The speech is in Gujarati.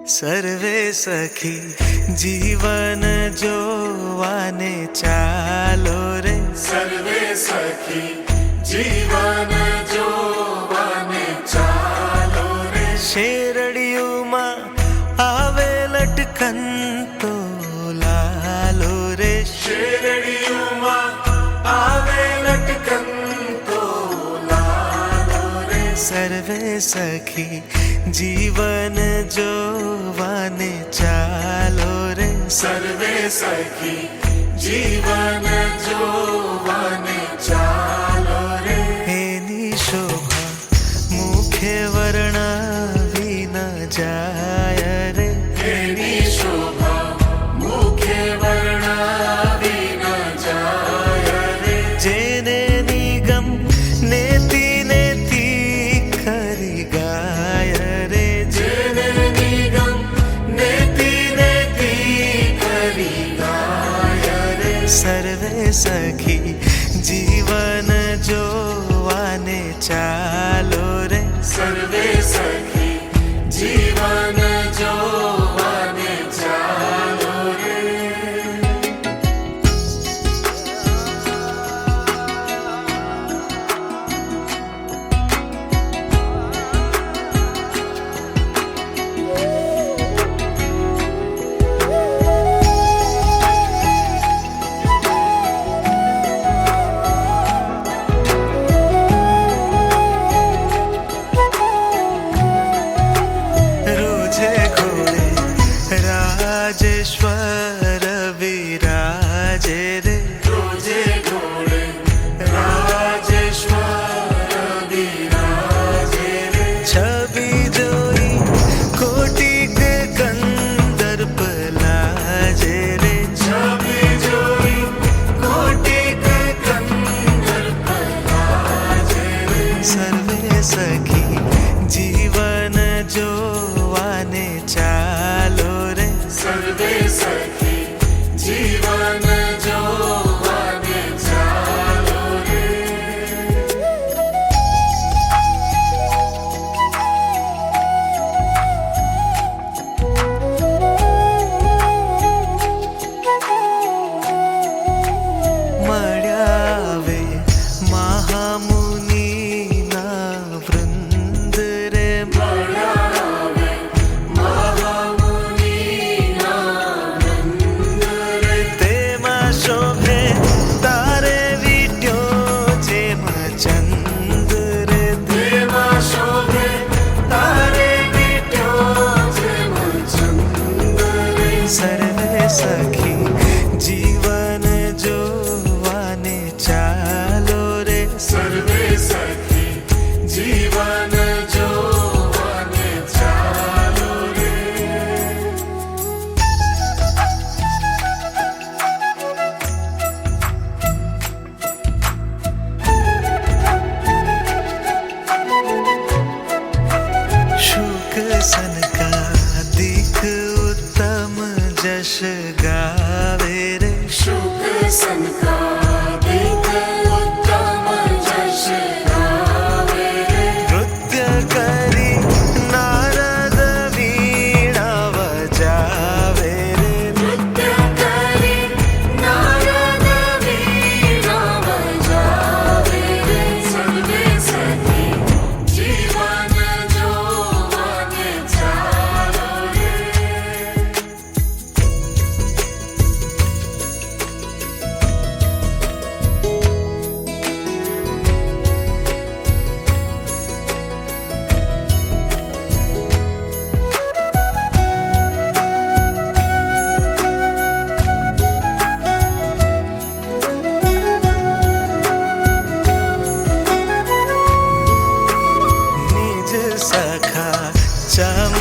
સર્વે સખી જીવન જોવાને ચાલો રે, સર્વે સખી જીવન જોવાને ચાલો રે. શેરડિયુંમાં આવે લટકન તો લાલો રે, શેરડિયુંમાં આવે લટકન તો લાલો રે. સર્વે સખી જીવન જોવાને ચાલો રે, સર્વે સખી જીવન જોવાને ચાલો રે. એની શોભા મુખે વર્ણવી ન જાય રે, એની શોભા મુખે વર્ણવી ન જાય રે. જેને નિગમ નેતી નેતી કરી ગાય રે, જેને નિગમ નેતી નેતી કરી ગાય રે. સર્વે સખી જીવન જોવાને ચાલો રે, સર્વે સખી જીવન જોવાને ચાલો રે. રોજે ઘોડે રાજેશ્વર વિરાજે રે, રોજે ઘોડે રાજેશ્વર વિરાજે રે. છબી જોઈ કોટિક કંદર્પ લાજે રે, છબી જોઈ કોટિક કંદર્પ લાજે રે. સર્વે સખી જીવન જોવાને ચાલો રે, સર્વે સખી જીવન જોવાને ચાલો રે. મળ્યા વે મહામુનિના વૃંદ રે, મળાવે મહામુનિના વૃંદ રે. તેમાં શોભે તારે વિટ્યો જેમાં ચંદ્ર રે, તેમાં શોભે તારે વિટ્યો જેમ ચંદ્ર રે. સર્વે સખી જીવન જોવાને ચાલો રે, સર્વે સખી જીવન જોવાને ચાલો રે. शुक सनकादिक उत्तम जश गावे रे, શુક સંકાદિક ઉત્તમ જશ ગાવે રે. નૃત્ય કરી નારદ વીણા વજાવે રે, નૃત્ય કરી નારદ વીણા વજાવે રે. સર્વે સખી જીવન જોવાને ચાલો રે. નિજ સખા ચમ